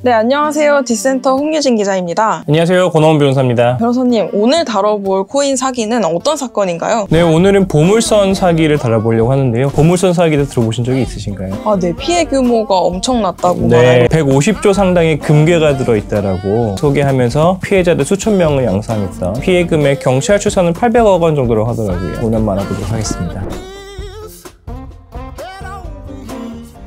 네, 안녕하세요. 디센터 홍유진 기자입니다. 안녕하세요. 권원훈 변호사입니다. 변호사님, 오늘 다뤄볼 코인 사기는 어떤 사건인가요? 네, 오늘은 보물선 사기를 다뤄보려고 하는데요. 보물선 사기도 들어보신 적이 있으신가요? 아, 네. 피해 규모가 엄청났다고 네, 150조 상당의 금괴가 들어있다라고 소개하면서 피해자들 수천 명을 양산했던 피해 금액 경찰 추산은 800억 원 정도로 하더라고요. 오늘 한번 알아보도록 하겠습니다.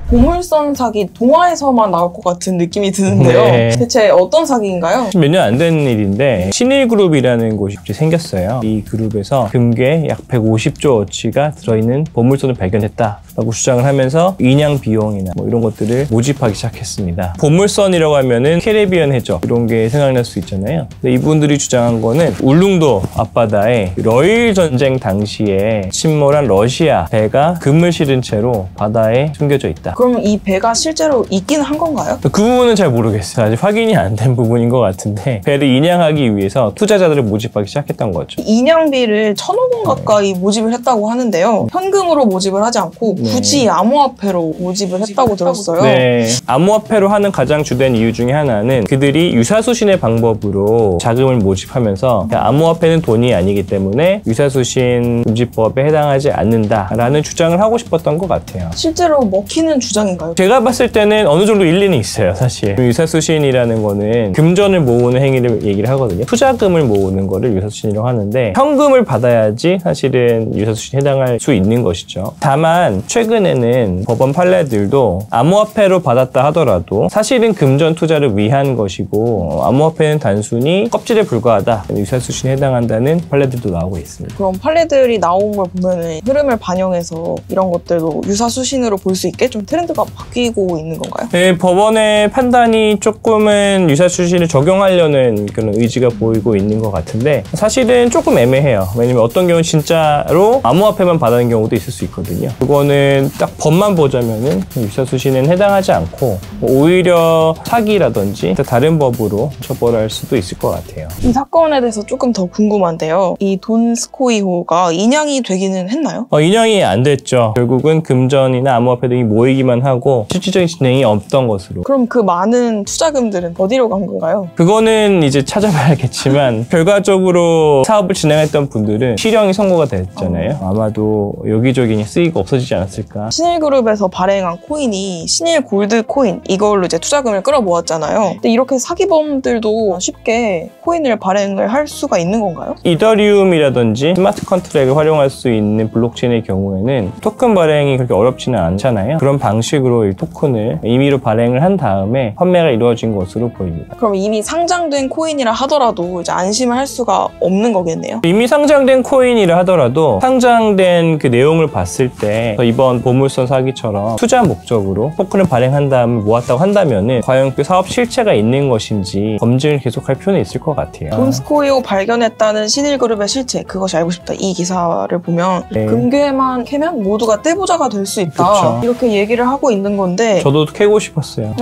보물선 사기, 동화에서만 나올 것 같은 느낌이 드는데요. 네. 대체 어떤 사기인가요? 몇 년 안 된 일인데 신일그룹이라는 곳이 생겼어요. 이 그룹에서 금괴 약 150조어치가 들어있는 보물선을 발견했다라고 주장을 하면서 인양 비용이나 뭐 이런 것들을 모집하기 시작했습니다. 보물선이라고 하면은 캐리비안 해적 이런 게 생각날 수 있잖아요. 근데 이분들이 주장한 거는 울릉도 앞바다에 러일 전쟁 당시에 침몰한 러시아 배가 금을 실은 채로 바다에 숨겨져 있다. 그럼 이 배가 실제로 있긴 한 건가요? 그 부분은 잘 모르겠어요. 아직 확인이 안 된 부분인 것 같은데 배를 인양하기 위해서 투자자들을 모집하기 시작했던 거죠. 인양비를 1,000억 원 가까이 모집을 했다고 하는데요. 현금으로 모집을 하지 않고 굳이 암호화폐로 모집을 했다고 들었어요. 네, 암호화폐로 하는 가장 주된 이유 중에 하나는 그들이 유사수신의 방법으로 자금을 모집하면서 암호화폐는 돈이 아니기 때문에 유사수신 금지법에 해당하지 않는다라는 주장을 하고 싶었던 것 같아요. 실제로 먹히는 주장인가요? 제가 봤을 때는 어느 정도 일리는 있어요, 사실. 유사수신이라는 거는 금전을 모으는 행위를 얘기를 하거든요. 투자금을 모으는 거를 유사수신이라고 하는데 현금을 받아야지 사실은 유사수신에 해당할 수 있는 것이죠. 다만 최근에는 법원 판례들도 암호화폐로 받았다 하더라도 사실은 금전 투자를 위한 것이고 암호화폐는 단순히 껍질에 불과하다, 유사수신에 해당한다는 판례들도 나오고 있습니다. 그럼 판례들이 나온 걸 보면 흐름을 반영해서 이런 것들도 유사수신으로 볼 수 있게 좀 트렌드가 바뀌고 있는 건가요? 네, 법원의 판단이 조금은 유사수신을 적용하려는 그런 의지가 보이고 있는 것 같은데 사실은 조금 애매해요. 왜냐면 어떤 경우는 진짜로 암호화폐만 받는 경우도 있을 수 있거든요. 그거는 딱 법만 보자면은 유사수신은 해당하지 않고 오히려 사기라든지 다른 법으로 처벌할 수도 있을 것 같아요. 이 사건에 대해서 조금 더 궁금한데요. 이 돈스코이호가 인양이 되기는 했나요? 인양이 안 됐죠. 결국은 금전이나 암호화폐 등이 모이기만 하고 실질적인 진행이 없던 것으로. 그럼 그 많은 투자금들은 어디로 간 건가요? 그거는 이제 찾아봐야겠지만 결과적으로 사업을 진행했던 분들은 실형이 선고가 됐잖아요. 아마도 여기저기 쓰이고 없어지지 않았을까. 신일그룹에서 발행한 코인이 신일 골드 코인, 이걸로 이제 투자금을 끌어모았잖아요. 근데 이렇게 사기범들도 쉽게 코인을 발행을 할 수가 있는 건가요? 이더리움이라든지 스마트 컨트랙을 활용할 수 있는 블록체인의 경우에는 토큰 발행이 그렇게 어렵지는 않잖아요. 그런 방식으로 이 토큰을 임의로 발행을 한 다음에 판매가 이루어진 것으로 보입니다. 그럼 이미 상장된 코인이라 하더라도 이제 안심을 할 수가 없는 거겠네요. 이미 상장된 코인이라 하더라도 상장된 그 내용을 봤을 때 이번 보물선 사기처럼 투자 목적으로 토큰을 발행한 다음에 모았다고 한다면은 과연 그 사업 실체가 있는 것인지 검증을 계속할 필요는 있을 것 같아요. 돈스코이호 발견했다는 신일그룹의 실체, 그것이 알고 싶다. 이 기사를 보면 네. 금괴만 캐면 모두가 떼부자가 될 수 있다. 그쵸. 이렇게 얘기를 하고 있는 건데 저도 캐고 싶었어요.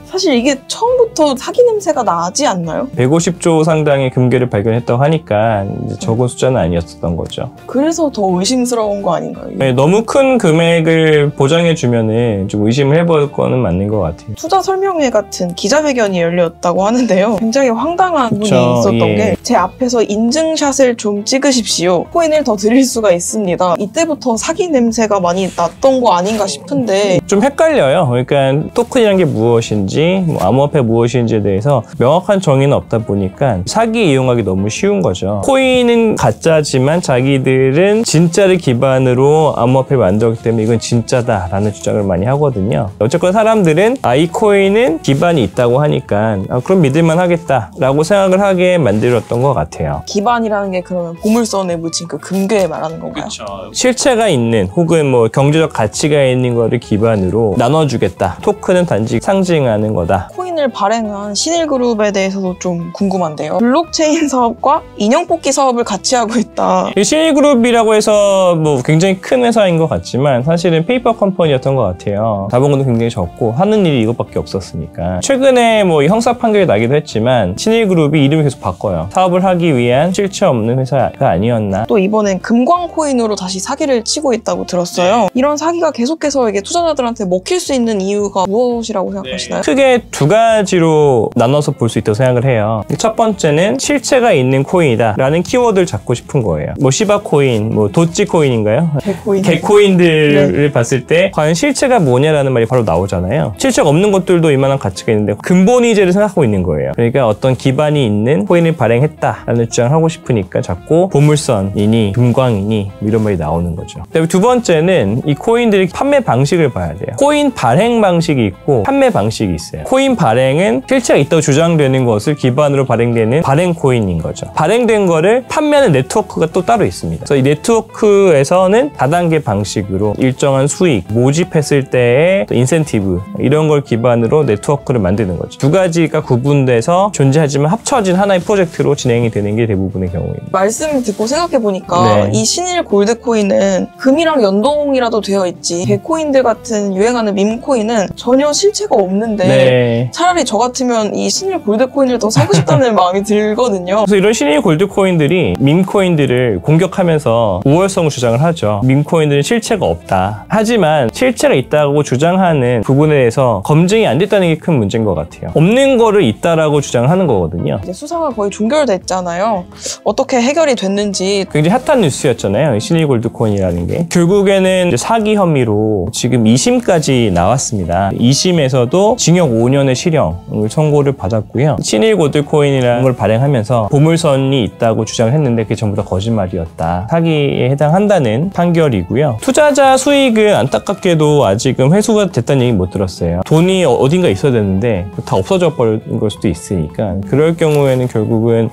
사실 이게 처음부터 사기 냄새가 나지 않나요? 150조 상당의 금괴를 발견했다고 하니까 이제 적은 숫자는 아니었던 거죠. 그래서 더 의심스러운 거 아닌가요? 네, 너무 큰 금액을 보장해주면은 좀 의심을 해볼 거는 맞는 것 같아요. 투자 설명회 같은 기자회견이 열렸다고 하는데요. 굉장히 황당한 부분이 있었던 예. 게 제 앞에서 인증샷을 좀 찍으십시오. 코인을 더 드릴 수가 있습니다. 이때부터 사기 냄새가 많이 났던 거 아닌가 싶은데 좀 헷갈려요. 그러니까 토큰이란 게 무엇인지 암호화폐 무엇인지에 대해서 명확한 정의는 없다 보니까 사기 이용하기 너무 쉬운 거죠. 코인은 가짜지만 자기들은 진짜를 기반으로 암호화폐를 만들었기 때문에 이건 진짜다라는 주장을 많이 하거든요. 어쨌건 사람들은 이 코인은 기반이 있다고 하니까 그럼 믿을만 하겠다라고 생각을 하게 만들었던 것 같아요. 기반이라는 게 그러면 보물선에 묻힌 그 금괴 말하는 건가요? 그렇죠. 실체가 있는 혹은 뭐 경제적 가치가 있는 거를 기반으로 나눠주겠다. 토큰은 단지 상징하는 거다. 코인을 발행한 신일그룹에 대해서도 좀 궁금한데요. 블록체인 사업과 인형 뽑기 사업을 같이 하고 있다. 신일그룹이라고 해서 뭐 굉장히 큰 회사인 것 같지만 사실은 페이퍼 컴퍼니였던 것 같아요. 자본금도 굉장히 적고 하는 일이 이것밖에 없었으니까. 최근에 뭐 형사 판결이 나기도 했지만 신일그룹이 이름을 계속 바꿔요. 사업을 하기 위한 실체 없는 회사가 아니었나. 또 이번엔 금광 코인으로 다시 사기를 치고 있다고 들었어요. 이런 사기가 계속해서 이게 투자 투자자들한테 먹힐 수 있는 이유가 무엇이라고 생각하시나요? 크게 두 가지로 나눠서 볼 수 있다고 생각을 해요. 첫 번째는 실체가 있는 코인이다 라는 키워드를 잡고 싶은 거예요. 뭐 시바코인, 뭐 도찌코인인가요? 개코인. 개코인들을 봤을 때 과연 실체가 뭐냐라는 말이 바로 나오잖아요. 실체가 없는 것들도 이만한 가치가 있는데 근본이제를 생각하고 있는 거예요. 그러니까 어떤 기반이 있는 코인을 발행했다라는 주장을 하고 싶으니까 자꾸 보물선이니 금광이니 이런 말이 나오는 거죠. 그다음에 두 번째는 이 코인들이 판매 방식을 봐야 돼요. 코인 발행 방식이 있고 판매 방식이 있어요. 코인 발행은 실체가 있다고 주장되는 것을 기반으로 발행되는 발행 코인인 거죠. 발행된 거를 판매하는 네트워크가 또 따로 있습니다. 그래서 이 네트워크에서는 다단계 방식으로 일정한 수익, 모집했을 때의 인센티브 이런 걸 기반으로 네트워크를 만드는 거죠. 두 가지가 구분돼서 존재하지만 합쳐진 하나의 프로젝트로 진행이 되는 게 대부분의 경우입니다. 말씀 듣고 생각해보니까 이 신일 골드코인은 금이랑 연동이라도 되어 있지 개코인들 같은 유행하는 밈코인은 전혀 실체가 없는데 차라리 저 같으면 이 신일 골드코인을 더 사고 싶다는 마음이 들거든요. 그래서 이런 신일 골드코인들이 밈코인들을 공격하면서 우월성을 주장을 하죠. 밈코인들은 실체가 없다. 하지만 실체가 있다고 주장하는 부분에 대해서 검증이 안 됐다는 게 큰 문제인 것 같아요. 없는 거를 있다라고 주장을 하는 거거든요. 이제 수사가 거의 종결됐잖아요. 어떻게 해결이 됐는지 굉장히 핫한 뉴스였잖아요. 신일 골드코인이라는 게. 결국에는 이제 사기 혐의로 지금 2심까지 나왔습니다. 2심에서도 징역 5년의 실형을 선고를 받았고요. 신일 골드코인이라는 걸 발행하면서 보물선이 있다고 주장을 했는데 그게 전부 다 거짓말이었다. 사기에 해당한다는 판결이고요. 투자자 수익은 안타깝게도 아직은 회수가 됐다는 얘기 못 들었어요. 돈이 어딘가 있어야 되는데 다 없어져 버린 걸 수도 있으니까 그럴 경우에는 결국은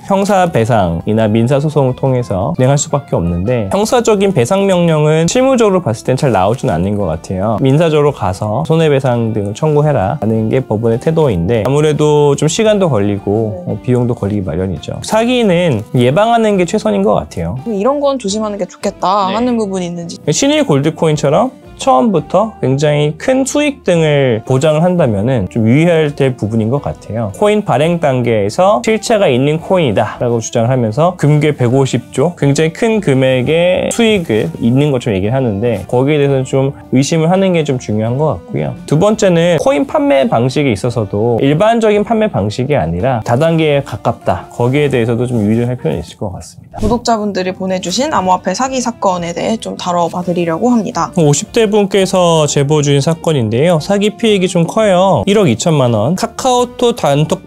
형사배상이나 민사소송을 통해서 진행할 수밖에 없는데 형사적인 배상 명령은 실무적으로 봤을 땐 잘 나오지는 않는 것 같아요. 민사적으로 가서 손해배상 등을 청구해라 하는 게 법원의 태도인데 아무래도 좀 시간도 걸리고 비용도 걸리기 마련이죠. 사기는 예방하는 게 최선인 것 같아요. 이런 건 조심하는 게 좋겠다 하는 부분이 있는지. 신일 골드코인처럼 처음부터 굉장히 큰 수익 등을 보장을 한다면은 좀 유의해야 될 부분인 것 같아요. 코인 발행 단계에서 실체가 있는 코인이다 라고 주장을 하면서 금괴 150조 굉장히 큰 금액의 수익을 있는 것처럼 얘기를 하는데 거기에 대해서는 좀 의심을 하는 게 좀 중요한 것 같고요. 두 번째는 코인 판매 방식에 있어서도 일반적인 판매 방식이 아니라 다단계에 가깝다. 거기에 대해서도 좀 유의를 할 필요는 있을 것 같습니다. 구독자분들이 보내주신 암호화폐 사기 사건에 대해 좀 다뤄봐 드리려고 합니다. 50대 분께서 제보 주신 사건인데요. 사기 피해액이 좀 커요. 1억 2천만 원. 카카오톡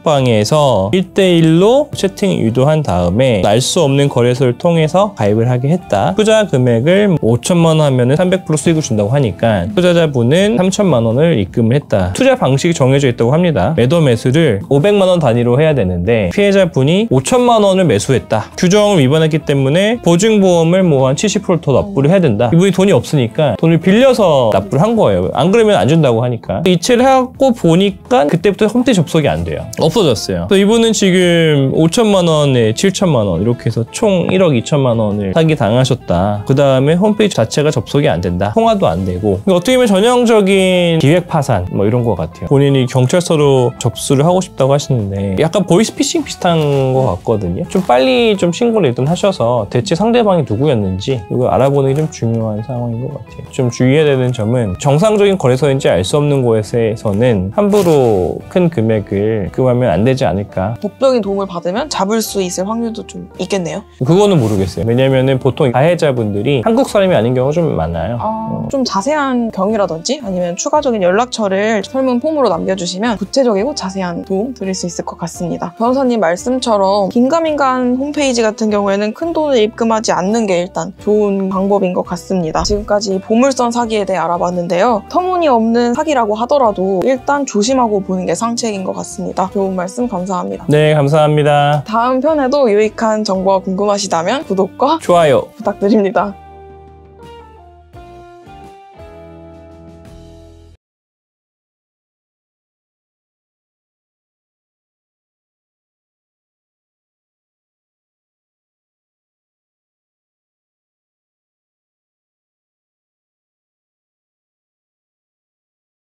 단톡방에서 1대1로 채팅 유도한 다음에 알 수 없는 거래소를 통해서 가입을 하게 했다. 투자 금액을 5천만 원 하면은 300% 수익을 준다고 하니까 투자자분은 3천만 원을 입금을 했다. 투자 방식이 정해져 있다고 합니다. 매도 매수를 500만 원 단위로 해야 되는데 피해자분이 5천만 원을 매수했다. 규정을 위반했기 때문에 보증보험을 뭐 한 70% 더 납부를 해야 된다. 이분이 돈이 없으니까 돈을 빌려서 납부를 한 거예요. 안 그러면 안 준다고 하니까. 이체를 하고 보니까 그때부터 홈페이지 접속이 안 돼요. 없어졌어요. 그래서 이분은 지금 5천만 원에 7천만 원 이렇게 해서 총 1억 2천만 원을 사기 당하셨다. 그 다음에 홈페이지 자체가 접속이 안 된다. 통화도 안 되고. 어떻게 보면 전형적인 기획 파산 뭐 이런 것 같아요. 본인이 경찰서로 접수를 하고 싶다고 하시는데 약간 보이스피싱 비슷한 것 같거든요. 좀 빨리 좀 신고를 일단 하셔서 대체 상대방이 누구였는지 이걸 알아보는 게 좀 중요한 상황인 것 같아요. 좀 주의해야 되는 점은 정상적인 거래소인지 알 수 없는 곳에서는 함부로 큰 금액을 입금하면 안 되지 않을까. 법적인 도움을 받으면 잡을 수 있을 확률도 좀 있겠네요. 그거는 모르겠어요. 왜냐면은 보통 가해자분들이 한국 사람이 아닌 경우가 좀 많아요. 좀 자세한 경위라든지 아니면 추가적인 연락처를 설문 폼으로 남겨주시면 구체적이고 자세한 도움 드릴 수 있을 것 같습니다. 변호사님 말씀처럼 긴가민가한 홈페이지 같은 경우에는 큰 돈을 입금하지 않는 게 일단 좋은 방법인 것 같습니다. 지금까지 보물선 사기에 대해 알아봤는데요. 터무니없는 사기라고 하더라도 일단 조심하고 보는 게 상책인 것 같습니다. 좋은 말씀 감사합니다. 네, 감사합니다. 다음 편에도 유익한 정보가 궁금하시다면 구독과 좋아요 부탁드립니다.